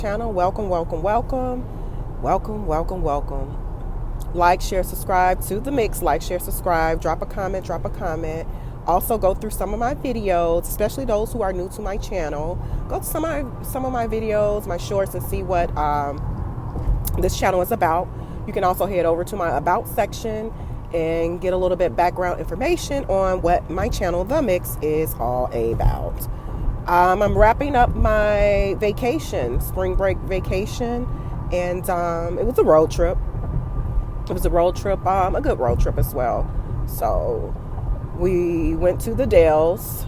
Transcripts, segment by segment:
Channel. Welcome, welcome, welcome, welcome, welcome, welcome. Like, share, subscribe to the mix. Like, share, subscribe. Drop a comment. Drop a comment. Also, go through some of my videos, especially those who are new to my channel. Go to some of my videos, my shorts, and see what this channel is about. You can also head over to my about section and get a little bit background information on what my channel, The Mix, is all about. I'm wrapping up my vacation, spring break vacation, and it was a road trip. It was a road trip, a good road trip as well. So we went to the Dells,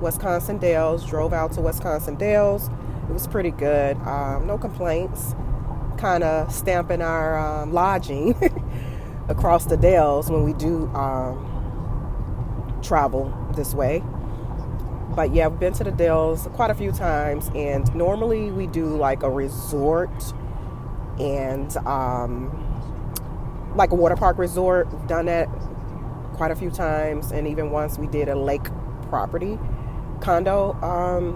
Wisconsin Dells, drove out to Wisconsin Dells. It was pretty good. No complaints. Kind of stamping our lodging across the Dells when we do travel this way. But yeah, I've been to the Dells quite a few times, and normally we do like a resort and like a water park resort. We've done that quite a few times, and even once we did a lake property condo,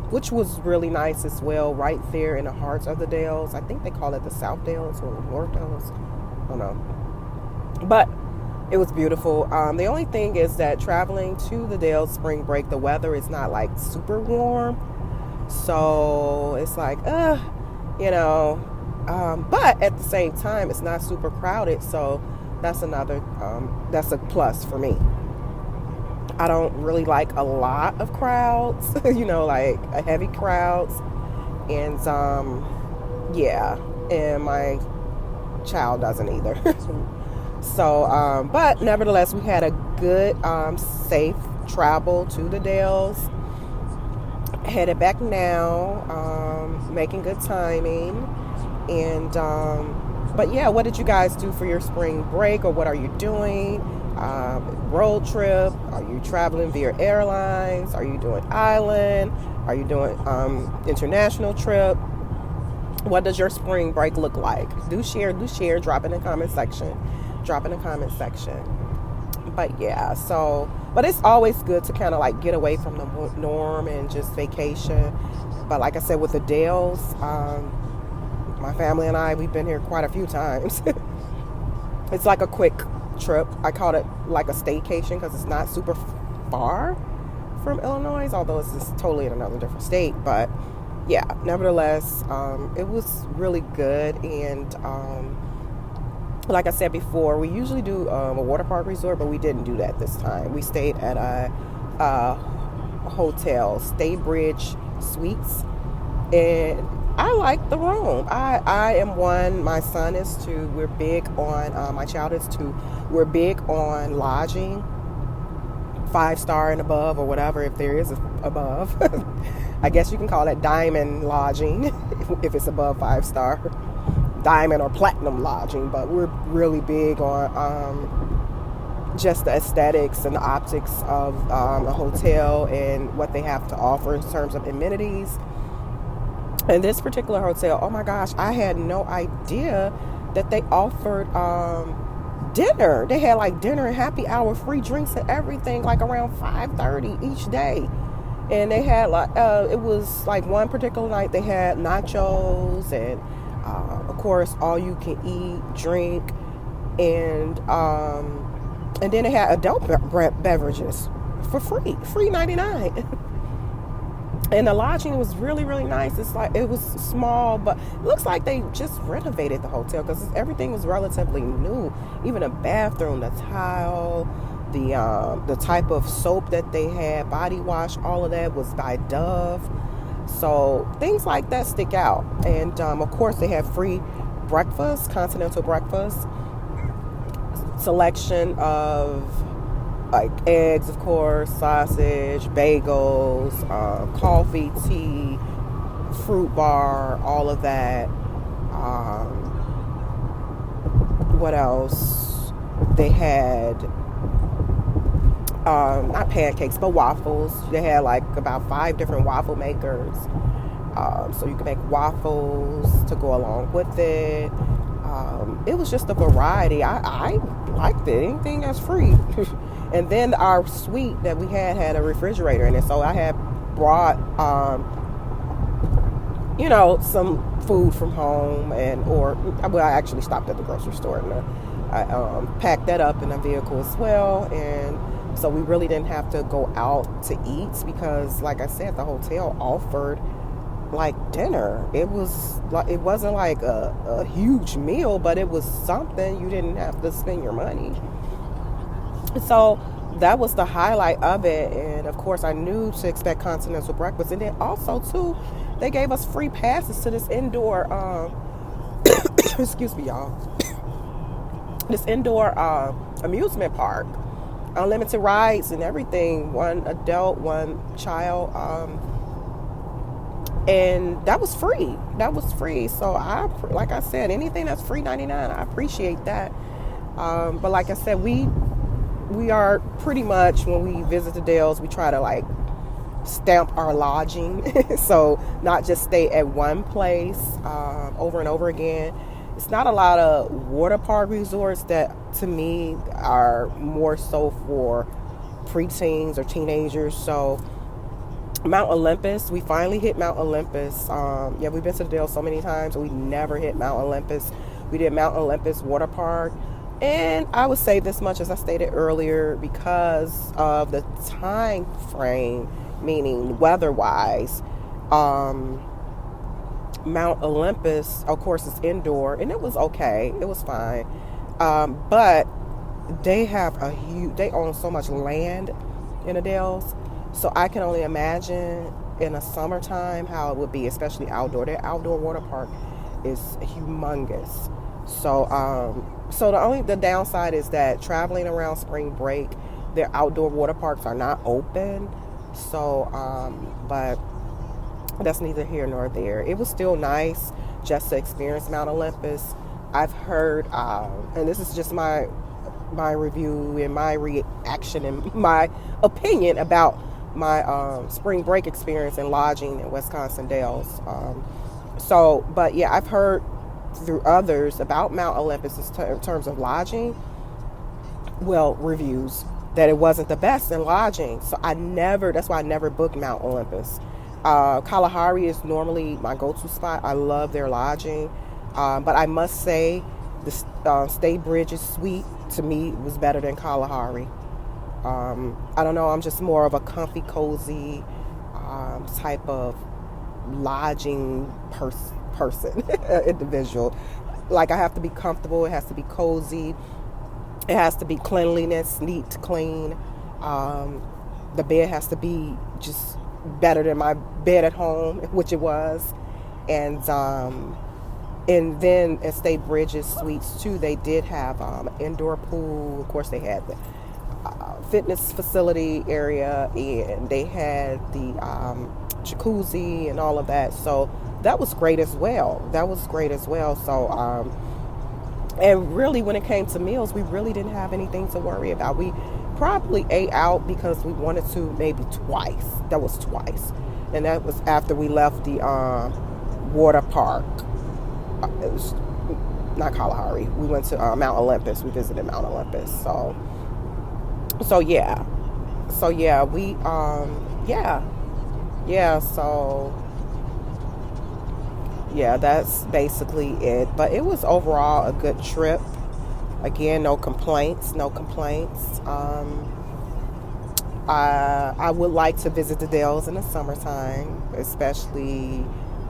which was really nice as well, right there in the heart of the Dells. I think they call it the South Dells or North Dells. I don't know. But it was beautiful. The only thing is that traveling to the Dells spring break, the weather is not like super warm. So it's like, you know, but at the same time, it's not super crowded. So that's that's a plus for me. I don't really like a lot of crowds, like a heavy crowds. And, yeah, and my child doesn't either. So, but nevertheless, we had a good, safe travel to the Dells. Headed back now, making good timing. And, but yeah, what did you guys do for your spring break, or what are you doing? Road trip? Are you traveling via airlines? Are you doing island? Are you doing, international trip? What does your spring break look like? Do share, drop in the comment section. But yeah, but it's always good to kind of like get away from the norm and just vacation. But like I said, with the Dells, my family and I, we've been here quite a few times. It's like a quick trip. I called it like a staycation because it's not super far from Illinois, although it's just totally in another different state. But yeah, nevertheless, it was really good. And like I said before, we usually do a water park resort, but we didn't do that this time. We stayed at a hotel, Staybridge Suites, and I like the room. I am one, my son is two. We're big on, my child is two. We're big on lodging, 5-star and above, or whatever, if there is above. I guess you can call it diamond lodging if it's above 5-star. Diamond or platinum lodging, but we're really big on just the aesthetics and the optics of a hotel and what they have to offer in terms of amenities. And this particular hotel, oh my gosh, I had no idea that they offered dinner. They had like dinner and happy hour, free drinks and everything, like around 5:30 each day. And they had like it was like one particular night they had nachos and of course, all you can eat, drink, and then they had adult beverages for free 99. And the lodging was really, really nice. It's like it was small, but it looks like they just renovated the hotel because everything was relatively new. Even the bathroom, the tile, the type of soap that they had, body wash, all of that was by Dove. So things like that stick out. And of course they have free breakfast, continental breakfast, selection of like eggs, of course, sausage, bagels, coffee, tea, fruit bar, all of that. What else? They had not pancakes, but waffles. They had like about 5 different waffle makers. So you can make waffles to go along with it. It was just a variety. I liked it. Anything that's free. And then our suite that we had a refrigerator in it. So I had brought some food from home, I actually stopped at the grocery store, and I packed that up in a vehicle as well. And so we really didn't have to go out to eat because, like I said, the hotel offered like dinner. It wasn't like a huge meal, but it was something. You didn't have to spend your money. So that was the highlight of it. And of course I knew to expect continental breakfast. And then also too, they gave us free passes to this indoor excuse me, y'all, this indoor amusement park, unlimited rides and everything, one adult, one child, and that was free. So like I said, anything that's free 99, I appreciate that. But like I said, we are pretty much, when we visit the Dells, we try to like stamp our lodging. So not just stay at one place over and over again. It's not a lot of water park resorts that to me are more so for preteens or teenagers. So Mount Olympus, we finally hit Mount Olympus. We've been to the Dells so many times, and we never hit Mount Olympus. We did Mount Olympus water park. And I would say this much, as I stated earlier, because of the time frame, meaning weather-wise, Mount Olympus, of course, is indoor, and it was okay. It was fine. But they own so much land in the Dells, so I can only imagine in the summertime how it would be, especially outdoor. Their outdoor water park is humongous. So the downside is that traveling around spring break, their outdoor water parks are not open. So, but that's neither here nor there. It was still nice just to experience Mount Olympus. I've heard, and this is just my review and my reaction and my opinion about my spring break experience and lodging in Wisconsin Dells. But yeah, I've heard through others about Mount Olympus in terms of lodging, reviews, that it wasn't the best in lodging. So that's why I never booked Mount Olympus. Kalahari is normally my go-to spot. I love their lodging. But I must say the Stay Bridges suite to me was better than Kalahari. I don't know, I'm just more of a comfy, cozy type of lodging person, individual. Like, I have to be comfortable, it has to be cozy, it has to be cleanliness, neat, clean. The bed has to be just better than my bed at home, which it was. And then at State Bridges Suites too, they did have an indoor pool. Of course, they had the fitness facility area, and they had the jacuzzi and all of that. So that was great as well. So, and really, when it came to meals, we really didn't have anything to worry about. We probably ate out because we wanted to, maybe twice. That was twice. And that was after we left the water park. It was not Kalahari. We went to Mount Olympus. We visited Mount Olympus. So yeah. So that's basically it. But it was overall a good trip. Again, no complaints. I would like to visit the Dells in the summertime, especially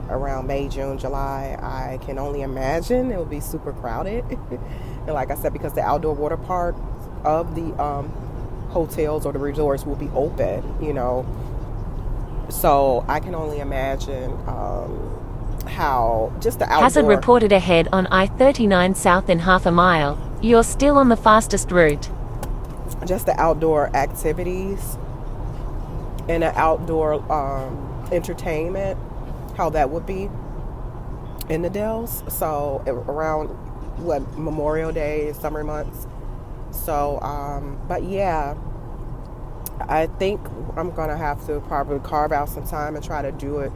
around May, June, July. I can only imagine it will be super crowded. And like I said, because the outdoor water park of the hotels or the resorts will be open, So I can only imagine how just the outdoor... Hazard reported ahead on I-39 south in half a mile. You're still on the fastest route. Just the outdoor activities and the outdoor entertainment, how that would be in the Dells. So around Memorial Day, summer months. So, but yeah, I think I'm going to have to probably carve out some time and try to do it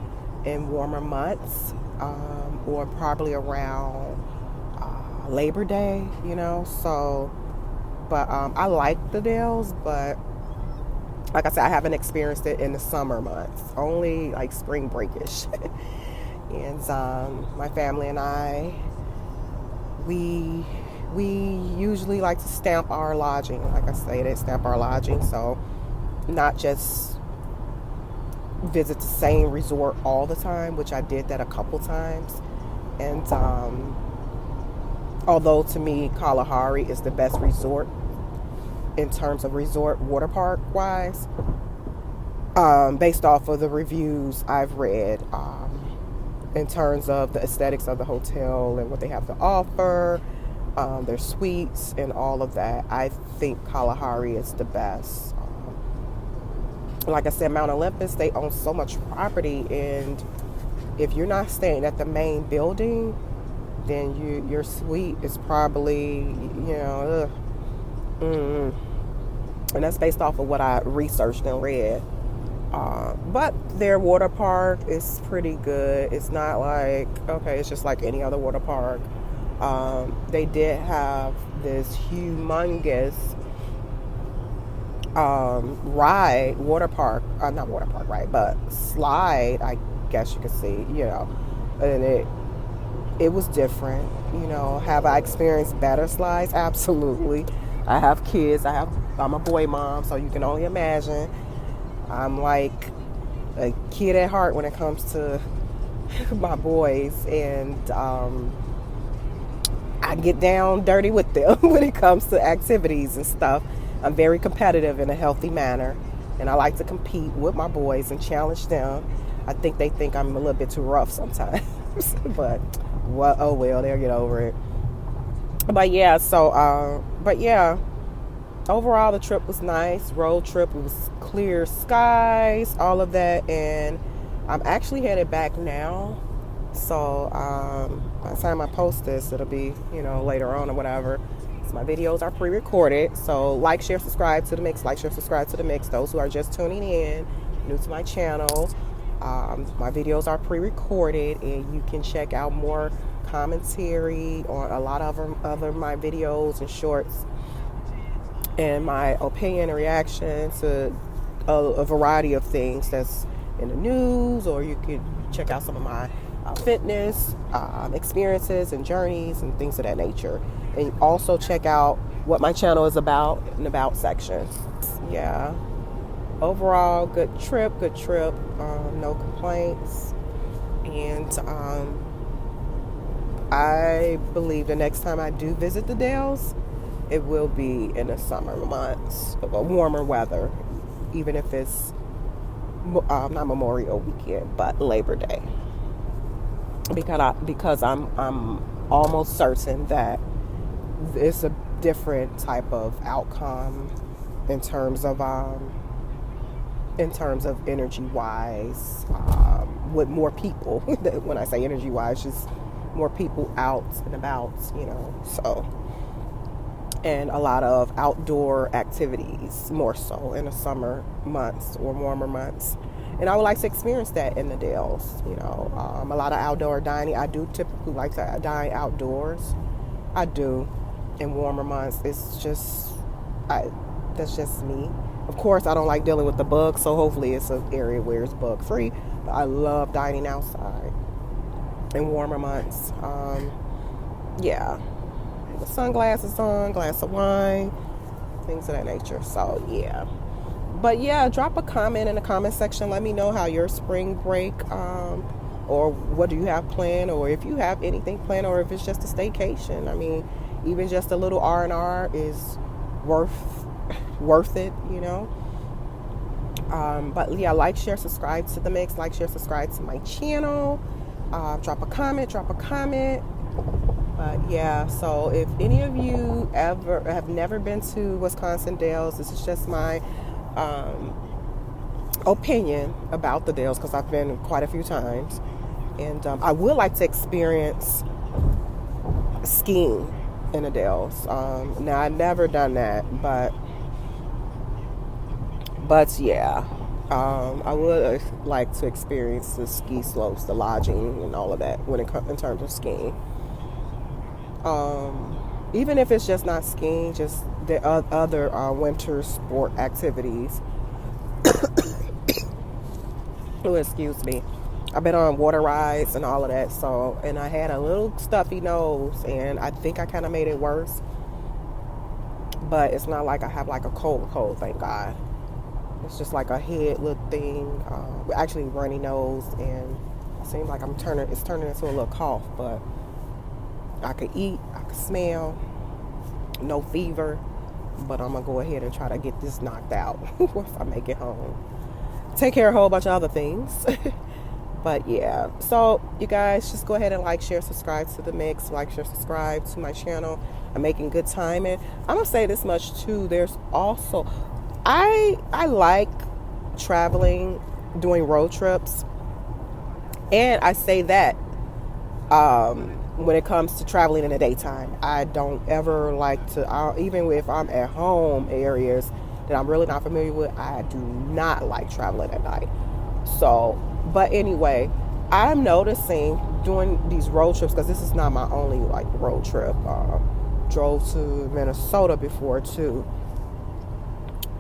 in warmer months, or probably around Labor Day, So, but I like the Dells, but like I said, I haven't experienced it in the summer months, only like spring breakish. And my family and I, we usually like to stamp our lodging. Like I say, they stamp our lodging, so not just visit the same resort all the time, which I did that a couple times. And although to me Kalahari is the best resort in terms of resort water park wise, based off of the reviews I've read, in terms of the aesthetics of the hotel and what they have to offer, their suites and all of that, I think Kalahari is the best. Like I said, Mount Olympus, they own so much property, and if you're not staying at the main building, then your suite is probably, and that's based off of what I researched and read. But their water park is pretty good. It's not like, okay, it's just like any other water park. They did have this humongous but slide, I guess you could see, and it was different. Have I experienced better slides? Absolutely. I have kids. I'm a boy mom, so you can only imagine. I'm like a kid at heart when it comes to my boys, and I get down dirty with them when it comes to activities and stuff. I'm very competitive in a healthy manner, and I like to compete with my boys and challenge them. I think they think I'm a little bit too rough sometimes, but oh well, they'll get over it. But yeah, overall the trip was nice. Road trip, it was clear skies, all of that, and I'm actually headed back now. So by the time I post this, it'll be later on or whatever. My videos are pre-recorded, so like, share, subscribe to the mix. Like, share, subscribe to the mix. Those who are just tuning in, new to my channel, my videos are pre-recorded, and you can check out more commentary on a lot of other my videos and shorts, and my opinion and reaction to a variety of things that's in the news, or you could check out some of my fitness experiences and journeys and things of that nature. And also check out what my channel is about in the about section. Yeah. Overall, good trip. No complaints. And I believe the next time I do visit the Dells, it will be in the summer months, warmer weather, even if it's not Memorial Weekend, but Labor Day. Because I'm almost certain that it's a different type of outcome in terms of energy wise, with more people. When I say energy wise, just more people out and about, so, and a lot of outdoor activities, more so in the summer months or warmer months. And I would like to experience that in the Dells, a lot of outdoor dining. I do typically like to dine outdoors. I do. In warmer months, it's just, that's just me. Of course, I don't like dealing with the bugs, so hopefully it's an area where it's bug free. But I love dining outside in warmer months. With sunglasses on, glass of wine, things of that nature. So yeah. But yeah, drop a comment in the comment section. Let me know how your spring break, or what do you have planned, or if you have anything planned, or if it's just a staycation. I mean, even just a little R&R is worth it, But yeah, like, share, subscribe to the mix. Like, share, subscribe to my channel. Drop a comment. But yeah, so if any of you ever have never been to Wisconsin Dells, this is just my opinion about the Dells, because I've been quite a few times, and I would like to experience skiing in the Dells. Now, I've never done that, but yeah, I would like to experience the ski slopes, the lodging, and all of that in terms of skiing. Even if it's just not skiing, just the other winter sport activities. Oh, excuse me. I've been on water rides and all of that. So, and I had a little stuffy nose, and I think I kind of made it worse. But it's not like I have like a cold, thank God. It's just like a head little thing, actually runny nose, and it seems like it's turning into a little cough. But I could eat, I could smell, no fever. But I'm gonna go ahead and try to get this knocked out once I make it home. Take care of a whole bunch of other things. But yeah, so you guys just go ahead and like, share, subscribe to the mix. Like, share, subscribe to my channel. I'm making good time. And I'm gonna say this much too. There's also, I like traveling, doing road trips, and I say that when it comes to traveling in the daytime, I don't ever like to. Even if I'm at home areas that I'm really not familiar with, I do not like traveling at night. So. But anyway, I'm noticing doing these road trips, because this is not my only like road trip. Drove to Minnesota before too,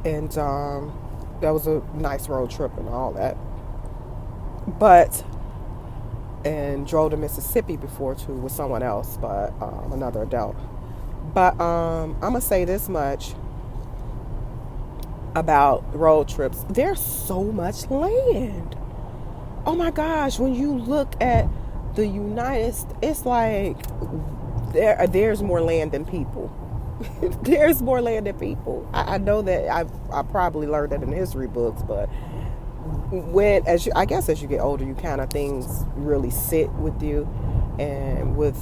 and that was a nice road trip and all that. And drove to Mississippi before too with someone else, but another adult. But I'm gonna say this much about road trips: there's so much land. Oh my gosh, when you look at the United States, it's like there's more land than people. There's more land than people. I know that I probably learned that in history books, but as you get older, you kind of, things really sit with you. And with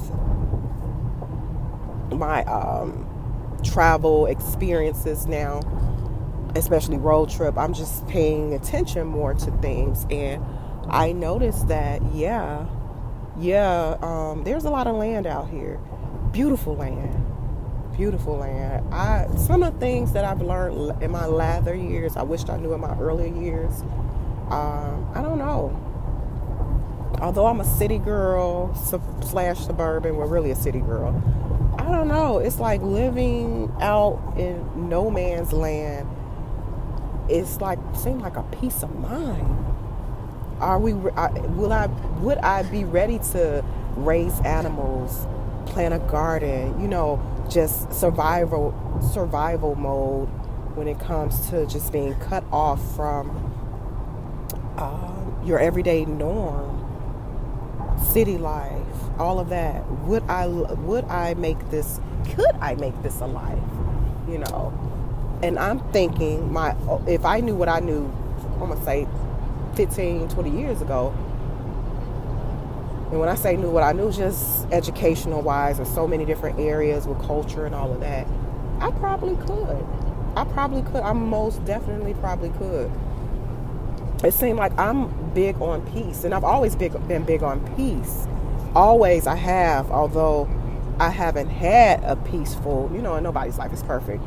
my travel experiences now, especially road trip, I'm just paying attention more to things. And I noticed that, there's a lot of land out here. Beautiful land. Some of the things that I've learned in my latter years, I wished I knew in my earlier years. I don't know. Although I'm a city girl / suburban, well, really a city girl. I don't know. It's like living out in no man's land. It's like, seemed like a peace of mind. Would I be ready to raise animals, plant a garden, just survival mode when it comes to just being cut off from your everyday norm, city life, all of that? Could I make this a life? And I'm thinking, if I knew what I knew, I'm gonna say 15, 20 years ago. And when I say knew what I knew, just educational wise, in so many different areas with culture and all of that, I probably could. I most definitely probably could. It seemed like I'm big on peace, and I've always been big on peace. Always, I have, although I haven't had a peaceful, and nobody's life is perfect.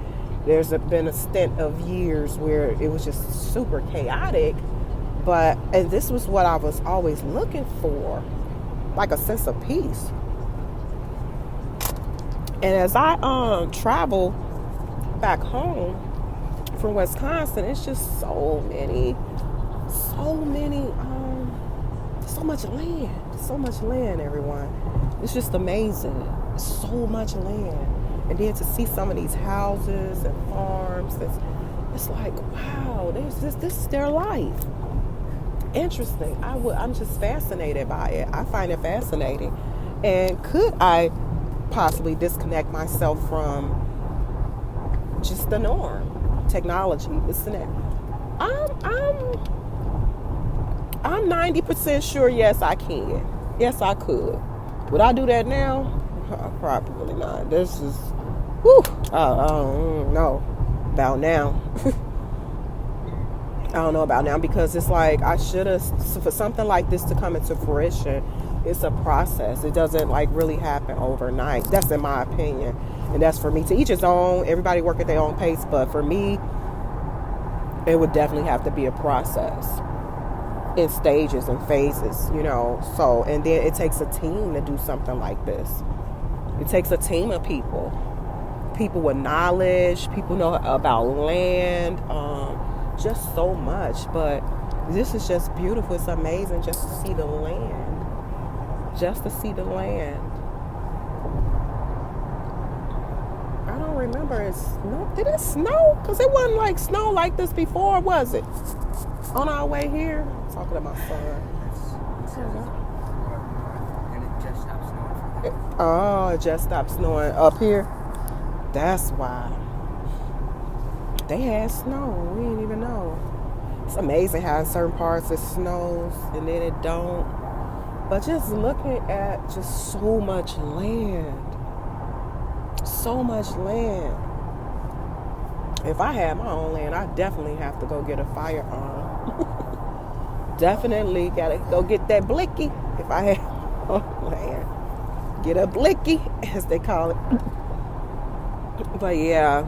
There's been a stint of years where it was just super chaotic. And this was what I was always looking for, like a sense of peace. And as I travel back home from Wisconsin, it's just so much land, everyone. It's just amazing. So much land. And then to see some of these houses and farms, it's like, wow, this is their life. Interesting. I'm just fascinated by it. I find it fascinating. And could I possibly disconnect myself from just the norm, technology, this and that? I'm 90% sure. Yes, I can. Yes, I could. Would I do that now? Probably not. This is, I don't know about now. I don't know about now, because it's like I should have, for something like this to come into fruition, it's a process. It doesn't like really happen overnight. That's in my opinion. And that's for me, to each his own. Everybody work at their own pace. But for me, it would definitely have to be a process in stages and phases, So, and then it takes a team to do something like this. It takes a team of people with knowledge, people know about land, just so much. But This is just beautiful. It's amazing just to see the land. Just to see the land. I don't remember it snow. Did it snow? Because it wasn't like snow like this before, was it? On our way here, I'm talking to my son. And it just stopped snowing. Oh, it just stopped snowing up here. That's why. They had snow. We didn't even know. It's amazing how in certain parts it snows and then it don't. But just looking at just so much land. So much land. If I had my own land, I definitely have to go get a firearm. Definitely gotta go get that blicky. If I had my own land, get a blicky, as they call it. But yeah.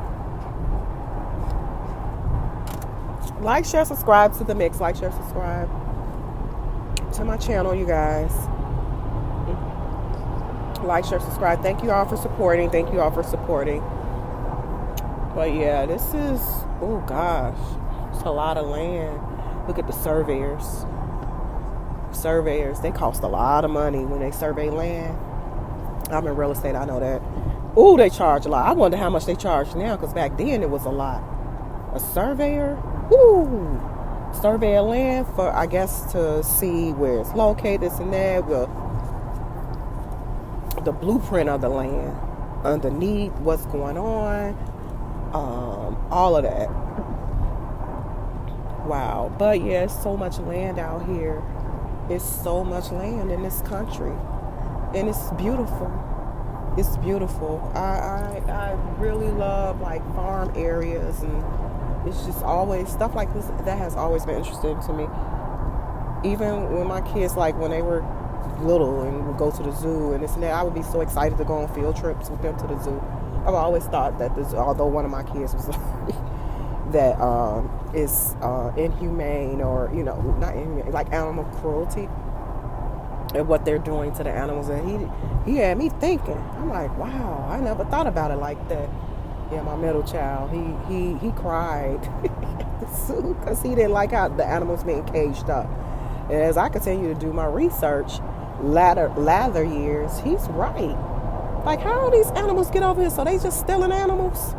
Like, share, subscribe to the mix. Like, share, subscribe to my channel, you guys. Like, share, subscribe. Thank you all for supporting. Thank you all for supporting. But yeah, this is, oh gosh, it's a lot of land. Look at the surveyors. Surveyors, they cost a lot of money when they survey land. I'm in real estate, I know that. Oh, they charge a lot. I wonder how much they charge now, because back then it was a lot. A surveyor, woo, survey a land for, I guess, to see where it's located, this and that. Well, the blueprint of the land, underneath what's going on, all of that. Wow. But yeah, it's so much land out here. It's so much land in this country, and it's beautiful. It's beautiful. I really love like farm areas, and it's just always stuff like this that has always been interesting to me. Even when my kids, like when they were little and would go to the zoo and this and that, I would be so excited to go on field trips with them to the zoo. I've always thought that this, although one of my kids was that is inhumane, or not inhumane, like animal cruelty, and what they're doing to the animals, and he had me thinking. I'm like, wow, I never thought about it like that. Yeah, my middle child, he cried at the zoo because he didn't like how the animals being caged up. And as I continue to do my research, latter years, he's right. Like, how do these animals get over here? So they just stealing animals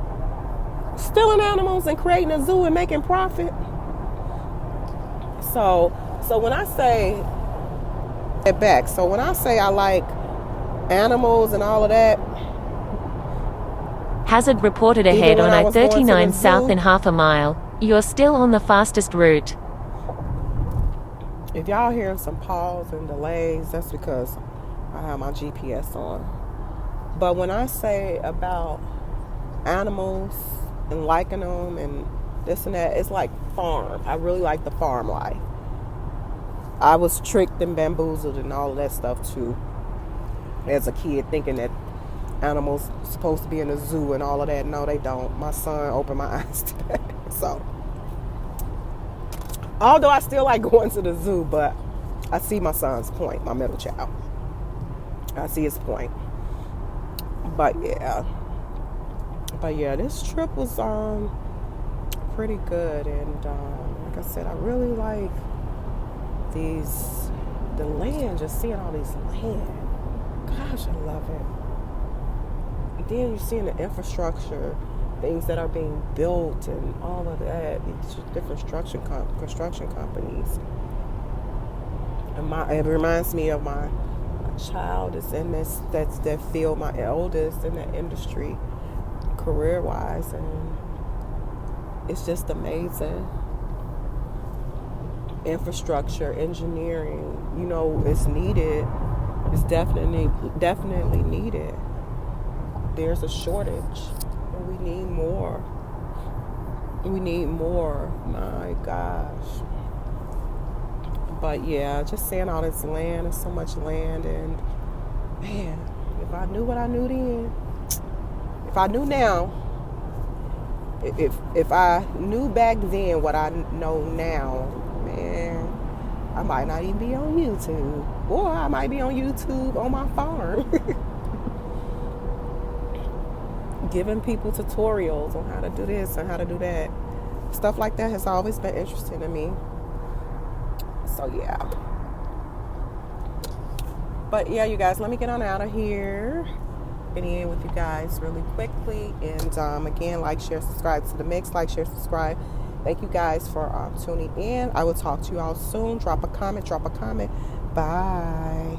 and creating a zoo and making profit. So when I say it back, so when I say I like animals and all of that. Hazard reported ahead on I-39 south in half a mile. You're still on the fastest route. If y'all hearing some pause and delays, that's because I have my GPS on. But when I say about animals and liking them and this and that, it's like farm. I really like the farm life. I was tricked and bamboozled and all of that stuff too as a kid, thinking that animals supposed to be in a zoo and all of that. No, they don't. My son opened my eyes to that. So, although I still like going to the zoo, but I see my son's point, my middle child. I see his point. But yeah, this trip was pretty good, and like I said, I really like the land, just seeing all these land. Gosh, I love it. And then you're seeing the infrastructure, things that are being built and all of that, these different construction companies. And it reminds me of my child is in that field, my eldest in that industry, career-wise, and it's just amazing. Infrastructure, engineering, it's needed. It's definitely needed. There's a shortage, and we need more. My gosh. But yeah, just seeing all this land, there's so much land, and man, if I knew what I knew then, if I knew now, if I knew back then what I know now, man, I might not even be on YouTube, or I might be on YouTube on my farm, giving people tutorials on how to do this and how to do that. Stuff like that has always been interesting to me. So yeah. But yeah, you guys, let me get on out of here. Getting in with you guys really quickly. And again, like, share, subscribe to the mix. Like, share, subscribe. Thank you guys for tuning in. I will talk to you all soon. Drop a comment. Bye.